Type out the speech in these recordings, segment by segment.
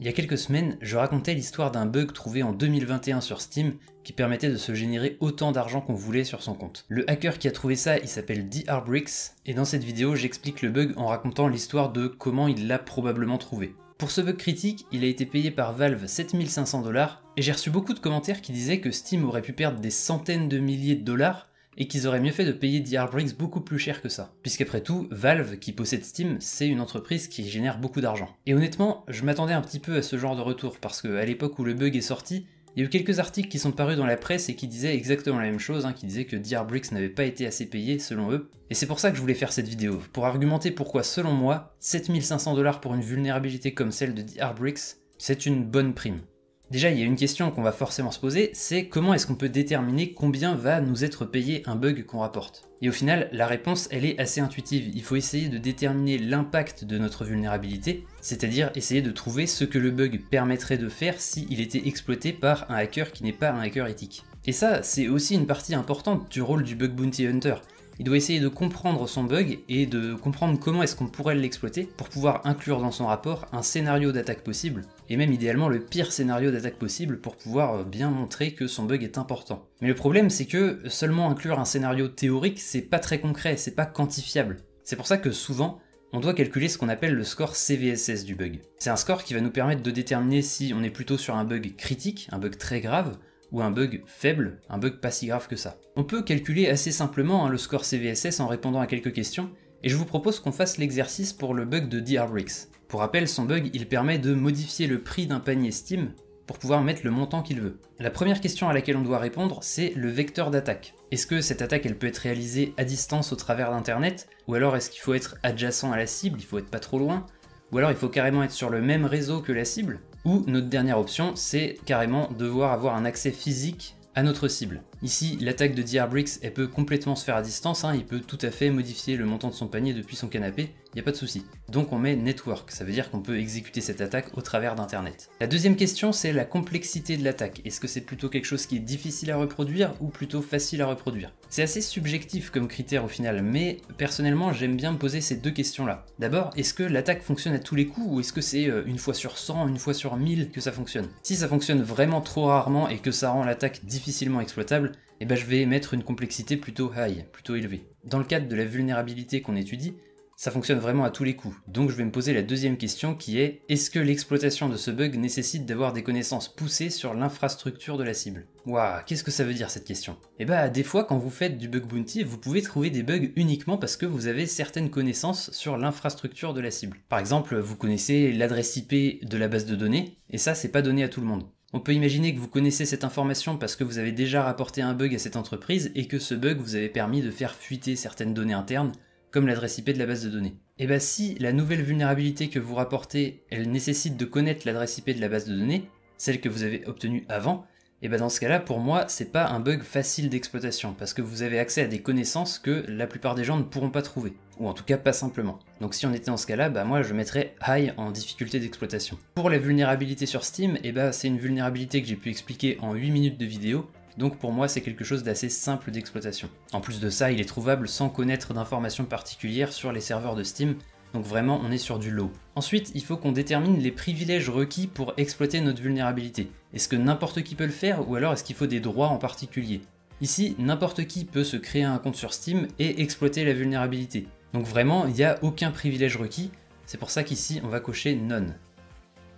Il y a quelques semaines, je racontais l'histoire d'un bug trouvé en 2021 sur Steam qui permettait de se générer autant d'argent qu'on voulait sur son compte. Le hacker qui a trouvé ça, il s'appelle DRBricks, et dans cette vidéo, j'explique le bug en racontant l'histoire de comment il l'a probablement trouvé. Pour ce bug critique, il a été payé par Valve 7500 $, et j'ai reçu beaucoup de commentaires qui disaient que Steam aurait pu perdre des centaines de milliers de dollars, et qu'ils auraient mieux fait de payer DRBricks beaucoup plus cher que ça. Puisqu'après tout, Valve, qui possède Steam, c'est une entreprise qui génère beaucoup d'argent. Et honnêtement, je m'attendais un petit peu à ce genre de retour, parce qu'à l'époque où le bug est sorti, il y a eu quelques articles qui sont parus dans la presse et qui disaient exactement la même chose, qui disaient que DRBricks n'avait pas été assez payé selon eux. Et c'est pour ça que je voulais faire cette vidéo, pour argumenter pourquoi selon moi, 7500 $ pour une vulnérabilité comme celle de DRBricks, c'est une bonne prime. Déjà, il y a une question qu'on va forcément se poser, c'est comment est-ce qu'on peut déterminer combien va nous être payé un bug qu'on rapporte? Et au final, la réponse, elle est assez intuitive. Il faut essayer de déterminer l'impact de notre vulnérabilité, c'est-à-dire essayer de trouver ce que le bug permettrait de faire s'il était exploité par un hacker qui n'est pas un hacker éthique. Et ça, c'est aussi une partie importante du rôle du bug bounty hunter. Il doit essayer de comprendre son bug et de comprendre comment est-ce qu'on pourrait l'exploiter pour pouvoir inclure dans son rapport un scénario d'attaque possible, et même idéalement le pire scénario d'attaque possible pour pouvoir bien montrer que son bug est important. Mais le problème c'est que seulement inclure un scénario théorique c'est pas très concret, c'est pas quantifiable. C'est pour ça que souvent, on doit calculer ce qu'on appelle le score CVSS du bug. C'est un score qui va nous permettre de déterminer si on est plutôt sur un bug critique, un bug très grave, ou un bug faible, un bug pas si grave que ça. On peut calculer assez simplement le score CVSS en répondant à quelques questions, et je vous propose qu'on fasse l'exercice pour le bug de DRBricks. Pour rappel, son bug, il permet de modifier le prix d'un panier Steam pour pouvoir mettre le montant qu'il veut. La première question à laquelle on doit répondre, c'est le vecteur d'attaque. Est-ce que cette attaque, elle peut être réalisée à distance au travers d'internet, ou alors est-ce qu'il faut être adjacent à la cible, il faut être pas trop loin, ou alors il faut carrément être sur le même réseau que la cible? Ou notre dernière option, c'est carrément devoir avoir un accès physique à notre cible. Ici, l'attaque de DRBricks, elle peut complètement se faire à distance, il peut tout à fait modifier le montant de son panier depuis son canapé, il n'y a pas de souci. Donc on met network, ça veut dire qu'on peut exécuter cette attaque au travers d'internet. La deuxième question, c'est la complexité de l'attaque. Est-ce que c'est plutôt quelque chose qui est difficile à reproduire ou plutôt facile à reproduire? C'est assez subjectif comme critère au final, mais personnellement j'aime bien me poser ces deux questions-là. D'abord, est-ce que l'attaque fonctionne à tous les coups ou est-ce que c'est une fois sur 100, une fois sur 1000 que ça fonctionne? Si ça fonctionne vraiment trop rarement et que ça rend l'attaque difficilement exploitable, eh ben je vais mettre une complexité plutôt high, plutôt élevée. Dans le cadre de la vulnérabilité qu'on étudie, ça fonctionne vraiment à tous les coups. Donc je vais me poser la deuxième question qui est, est-ce que l'exploitation de ce bug nécessite d'avoir des connaissances poussées sur l'infrastructure de la cible? Waouh, qu'est-ce que ça veut dire cette question? Eh bah des fois quand vous faites du bug bounty, vous pouvez trouver des bugs uniquement parce que vous avez certaines connaissances sur l'infrastructure de la cible. Par exemple, vous connaissez l'adresse IP de la base de données, et ça c'est pas donné à tout le monde. On peut imaginer que vous connaissez cette information parce que vous avez déjà rapporté un bug à cette entreprise et que ce bug vous avait permis de faire fuiter certaines données internes, comme l'adresse IP de la base de données. Et bah si la nouvelle vulnérabilité que vous rapportez, elle nécessite de connaître l'adresse IP de la base de données, celle que vous avez obtenue avant, et bah dans ce cas-là, pour moi, c'est pas un bug facile d'exploitation, parce que vous avez accès à des connaissances que la plupart des gens ne pourront pas trouver, ou en tout cas pas simplement. Donc si on était dans ce cas-là, bah moi je mettrais high en difficulté d'exploitation. Pour la vulnérabilité sur Steam, et bah c'est une vulnérabilité que j'ai pu expliquer en 8 minutes de vidéo, donc pour moi c'est quelque chose d'assez simple d'exploitation. En plus de ça, il est trouvable sans connaître d'informations particulières sur les serveurs de Steam, donc vraiment on est sur du low. Ensuite, il faut qu'on détermine les privilèges requis pour exploiter notre vulnérabilité. Est-ce que n'importe qui peut le faire ou alors est-ce qu'il faut des droits en particulier? Ici, n'importe qui peut se créer un compte sur Steam et exploiter la vulnérabilité. Donc vraiment, il n'y a aucun privilège requis, c'est pour ça qu'ici on va cocher None.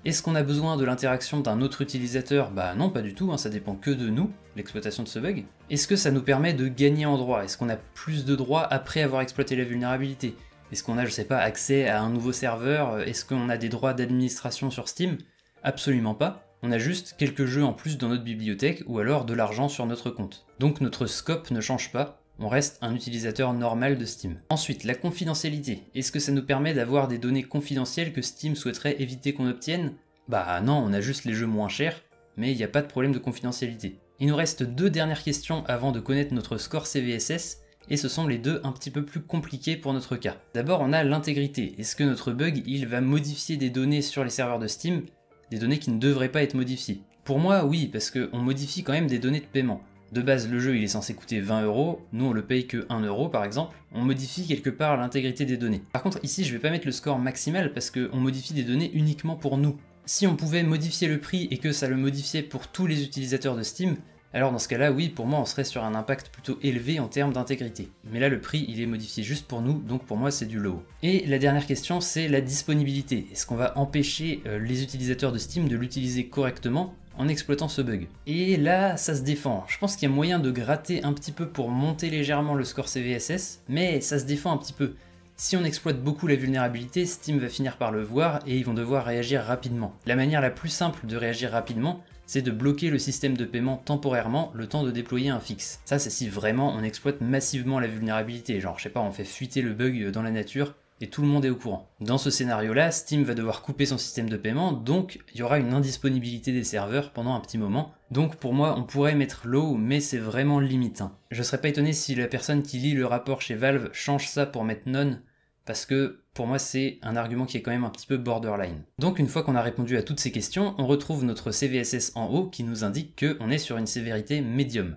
Est-ce qu'on a besoin de l'interaction d'un autre utilisateur? Bah non, pas du tout, ça dépend que de nous, l'exploitation de ce bug. Est-ce que ça nous permet de gagner en droits? Est-ce qu'on a plus de droits après avoir exploité la vulnérabilité? Est-ce qu'on a, je sais pas, accès à un nouveau serveur? Est-ce qu'on a des droits d'administration sur Steam? Absolument pas. On a juste quelques jeux en plus dans notre bibliothèque ou alors de l'argent sur notre compte. Donc notre scope ne change pas, on reste un utilisateur normal de Steam. Ensuite, la confidentialité. Est-ce que ça nous permet d'avoir des données confidentielles que Steam souhaiterait éviter qu'on obtienne? Bah non, on a juste les jeux moins chers, mais il n'y a pas de problème de confidentialité. Il nous reste deux dernières questions avant de connaître notre score CVSS, et ce sont les deux un petit peu plus compliqués pour notre cas. D'abord, on a l'intégrité. Est-ce que notre bug, il va modifier des données sur les serveurs de Steam, des données qui ne devraient pas être modifiées? Pour moi, oui, parce qu'on modifie quand même des données de paiement. De base, le jeu il est censé coûter 20 €, nous on le paye que 1 € par exemple, on modifie quelque part l'intégrité des données. Par contre ici je vais pas mettre le score maximal parce qu'on modifie des données uniquement pour nous. Si on pouvait modifier le prix et que ça le modifiait pour tous les utilisateurs de Steam, alors dans ce cas-là, oui, pour moi, on serait sur un impact plutôt élevé en termes d'intégrité. Mais là, le prix, il est modifié juste pour nous, donc pour moi, c'est du low. Et la dernière question, c'est la disponibilité. Est-ce qu'on va empêcher les utilisateurs de Steam de l'utiliser correctement en exploitant ce bug? Et là, ça se défend. Je pense qu'il y a moyen de gratter un petit peu pour monter légèrement le score CVSS, mais ça se défend un petit peu. Si on exploite beaucoup la vulnérabilité, Steam va finir par le voir et ils vont devoir réagir rapidement. La manière la plus simple de réagir rapidement, c'est de bloquer le système de paiement temporairement le temps de déployer un fixe. Ça, c'est si vraiment on exploite massivement la vulnérabilité, genre je sais pas, on fait fuiter le bug dans la nature et tout le monde est au courant. Dans ce scénario-là, Steam va devoir couper son système de paiement, donc il y aura une indisponibilité des serveurs pendant un petit moment. Donc pour moi, on pourrait mettre low, mais c'est vraiment limite. Je serais pas étonné si la personne qui lit le rapport chez Valve change ça pour mettre none, parce que pour moi c'est un argument qui est quand même un petit peu borderline. Donc une fois qu'on a répondu à toutes ces questions, on retrouve notre CVSS en haut qui nous indique qu'on est sur une sévérité médium.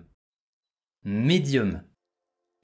Médium.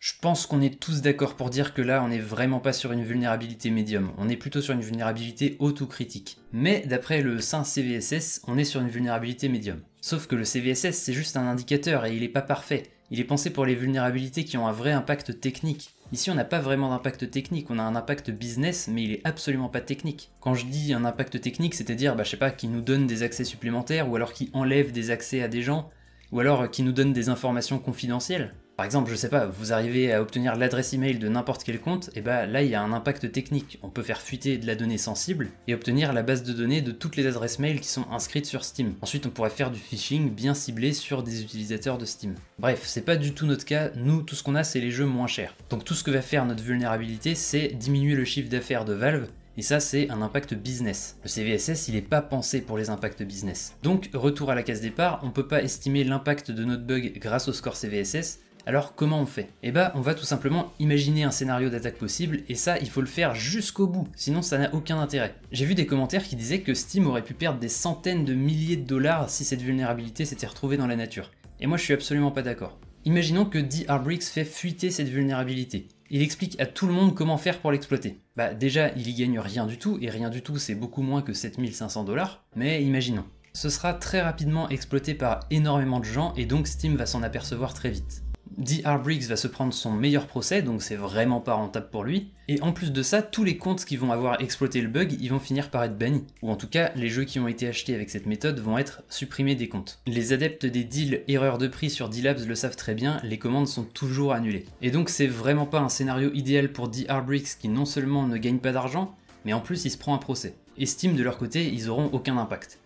Je pense qu'on est tous d'accord pour dire que là on n'est vraiment pas sur une vulnérabilité médium, on est plutôt sur une vulnérabilité haute ou critique. Mais d'après le saint CVSS, on est sur une vulnérabilité médium. Sauf que le CVSS c'est juste un indicateur et il est pas parfait. Il est pensé pour les vulnérabilités qui ont un vrai impact technique. Ici, on n'a pas vraiment d'impact technique, on a un impact business, mais il est absolument pas technique. Quand je dis un impact technique, c'est-à-dire, je sais pas, qui nous donne des accès supplémentaires, ou alors qui enlève des accès à des gens, ou alors qui nous donne des informations confidentielles. Par exemple, je sais pas, vous arrivez à obtenir l'adresse email de n'importe quel compte, et là il y a un impact technique. On peut faire fuiter de la donnée sensible et obtenir la base de données de toutes les adresses mail qui sont inscrites sur Steam. Ensuite, on pourrait faire du phishing bien ciblé sur des utilisateurs de Steam. Bref, c'est pas du tout notre cas, nous tout ce qu'on a c'est les jeux moins chers. Donc tout ce que va faire notre vulnérabilité, c'est diminuer le chiffre d'affaires de Valve. Et ça, c'est un impact business. Le CVSS, il n'est pas pensé pour les impacts business. Donc, retour à la case départ, on peut pas estimer l'impact de notre bug grâce au score CVSS. Alors comment on fait? On va tout simplement imaginer un scénario d'attaque possible, et ça, il faut le faire jusqu'au bout, sinon ça n'a aucun intérêt. J'ai vu des commentaires qui disaient que Steam aurait pu perdre des centaines de milliers de dollars si cette vulnérabilité s'était retrouvée dans la nature. Et moi, je suis absolument pas d'accord. Imaginons que DRBricks fait fuiter cette vulnérabilité. Il explique à tout le monde comment faire pour l'exploiter. Déjà, il y gagne rien du tout, et rien du tout c'est beaucoup moins que 7500 $, mais imaginons. Ce sera très rapidement exploité par énormément de gens, et donc Steam va s'en apercevoir très vite. DRBricks va se prendre son meilleur procès, donc c'est vraiment pas rentable pour lui. Et en plus de ça, tous les comptes qui vont avoir exploité le bug, ils vont finir par être bannis. Ou en tout cas, les jeux qui ont été achetés avec cette méthode vont être supprimés des comptes. Les adeptes des deals erreurs de prix sur D-Labs le savent très bien, les commandes sont toujours annulées. Et donc c'est vraiment pas un scénario idéal pour DRBricks qui non seulement ne gagne pas d'argent, mais en plus il se prend un procès. Et Steam de leur côté, ils auront aucun impact.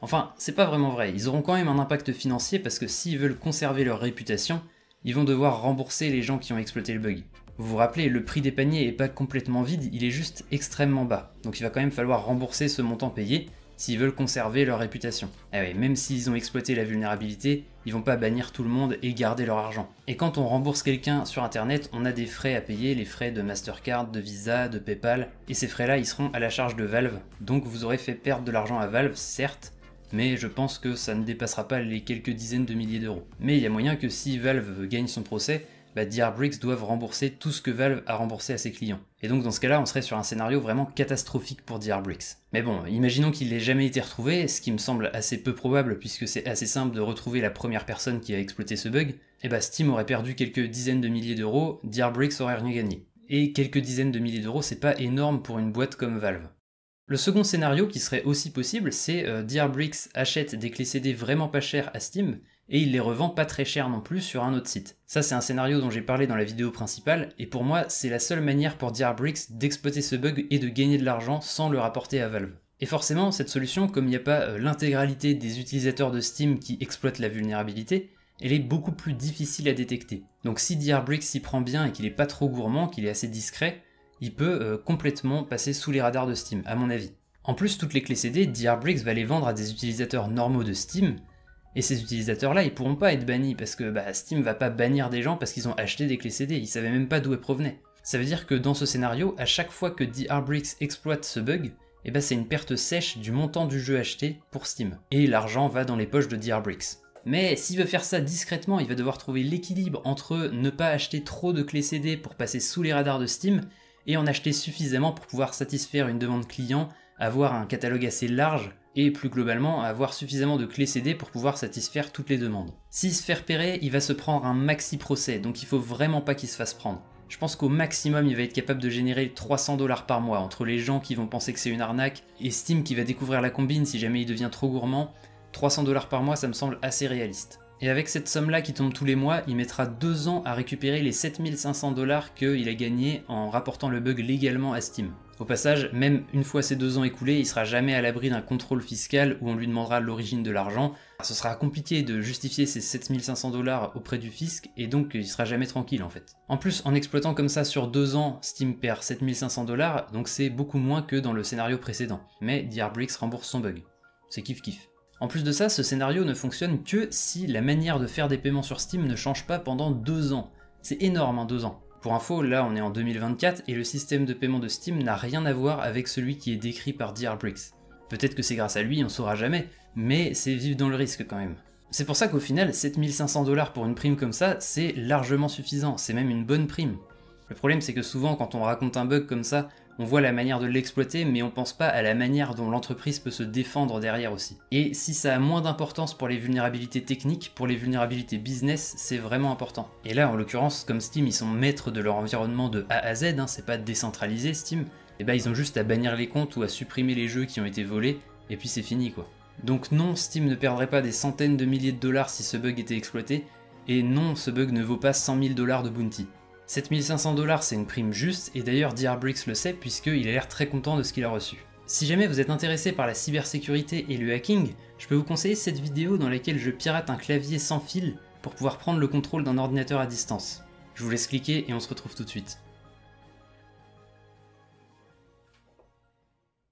Enfin, c'est pas vraiment vrai, ils auront quand même un impact financier parce que s'ils veulent conserver leur réputation, ils vont devoir rembourser les gens qui ont exploité le bug. Vous vous rappelez, le prix des paniers est pas complètement vide, il est juste extrêmement bas. Donc il va quand même falloir rembourser ce montant payé s'ils veulent conserver leur réputation. Ah oui, même s'ils ont exploité la vulnérabilité, ils vont pas bannir tout le monde et garder leur argent. Et quand on rembourse quelqu'un sur internet, on a des frais à payer, les frais de Mastercard, de Visa, de PayPal, et ces frais-là, ils seront à la charge de Valve. Donc vous aurez fait perdre de l'argent à Valve, certes, mais je pense que ça ne dépassera pas les quelques dizaines de milliers d'euros. Mais il y a moyen que si Valve gagne son procès, DRBricks doivent rembourser tout ce que Valve a remboursé à ses clients. Et donc dans ce cas-là, on serait sur un scénario vraiment catastrophique pour DRBricks. Mais bon, imaginons qu'il n'ait jamais été retrouvé, ce qui me semble assez peu probable puisque c'est assez simple de retrouver la première personne qui a exploité ce bug, et Steam aurait perdu quelques dizaines de milliers d'euros, DRBricks aurait rien gagné. Et quelques dizaines de milliers d'euros, c'est pas énorme pour une boîte comme Valve. Le second scénario qui serait aussi possible, c'est DRBricks achète des clés CD vraiment pas chères à Steam, et il les revend pas très cher non plus sur un autre site. Ça c'est un scénario dont j'ai parlé dans la vidéo principale, et pour moi c'est la seule manière pour DRBricks d'exploiter ce bug et de gagner de l'argent sans le rapporter à Valve. Et forcément, cette solution, comme il n'y a pas l'intégralité des utilisateurs de Steam qui exploitent la vulnérabilité, elle est beaucoup plus difficile à détecter. Donc si DRBricks s'y prend bien et qu'il est pas trop gourmand, qu'il est assez discret, il peut complètement passer sous les radars de Steam, à mon avis. En plus, toutes les clés CD, DRBricks va les vendre à des utilisateurs normaux de Steam, et ces utilisateurs-là, ils pourront pas être bannis, parce que Steam va pas bannir des gens parce qu'ils ont acheté des clés CD, ils savaient même pas d'où elles provenaient. Ça veut dire que dans ce scénario, à chaque fois que DRBricks exploite ce bug, c'est une perte sèche du montant du jeu acheté pour Steam, et l'argent va dans les poches de DRBricks. Mais s'il veut faire ça discrètement, il va devoir trouver l'équilibre entre ne pas acheter trop de clés CD pour passer sous les radars de Steam, et en acheter suffisamment pour pouvoir satisfaire une demande client, avoir un catalogue assez large et plus globalement à avoir suffisamment de clés CD pour pouvoir satisfaire toutes les demandes. S'il se fait repérer, il va se prendre un maxi procès, donc il faut vraiment pas qu'il se fasse prendre. Je pense qu'au maximum il va être capable de générer 300 $ par mois entre les gens qui vont penser que c'est une arnaque et Steam qui va découvrir la combine si jamais il devient trop gourmand. 300 $ par mois, ça me semble assez réaliste. Et avec cette somme-là qui tombe tous les mois, il mettra 2 ans à récupérer les 7500 $ qu'il a gagnés en rapportant le bug légalement à Steam. Au passage, même une fois ces 2 ans écoulés, il sera jamais à l'abri d'un contrôle fiscal où on lui demandera l'origine de l'argent. Ce sera compliqué de justifier ces 7500 $ auprès du fisc et donc il sera jamais tranquille en fait. En plus, en exploitant comme ça sur 2 ans, Steam perd 7500 $, donc c'est beaucoup moins que dans le scénario précédent. Mais DRBricks rembourse son bug. C'est kiff kiff. En plus de ça, ce scénario ne fonctionne que si la manière de faire des paiements sur Steam ne change pas pendant 2 ans. C'est énorme, 2 ans. Pour info, là on est en 2024 et le système de paiement de Steam n'a rien à voir avec celui qui est décrit par DRBricks. Peut-être que c'est grâce à lui, on saura jamais, mais c'est vivre dans le risque quand même. C'est pour ça qu'au final, 7500 $ pour une prime comme ça, c'est largement suffisant, c'est même une bonne prime. Le problème c'est que souvent quand on raconte un bug comme ça, on voit la manière de l'exploiter, mais on pense pas à la manière dont l'entreprise peut se défendre derrière aussi. Et si ça a moins d'importance pour les vulnérabilités techniques, pour les vulnérabilités business, c'est vraiment important. Et là, en l'occurrence, comme Steam, ils sont maîtres de leur environnement de A à Z, c'est pas décentralisé Steam, et bah ils ont juste à bannir les comptes ou à supprimer les jeux qui ont été volés, et puis c'est fini quoi. Donc non, Steam ne perdrait pas des centaines de milliers de dollars si ce bug était exploité, et non, ce bug ne vaut pas 100 000 $ de bounty. 7500 $ c'est une prime juste, et d'ailleurs DRBricks le sait puisqu'il a l'air très content de ce qu'il a reçu. Si jamais vous êtes intéressé par la cybersécurité et le hacking, je peux vous conseiller cette vidéo dans laquelle je pirate un clavier sans fil pour pouvoir prendre le contrôle d'un ordinateur à distance. Je vous laisse cliquer et on se retrouve tout de suite.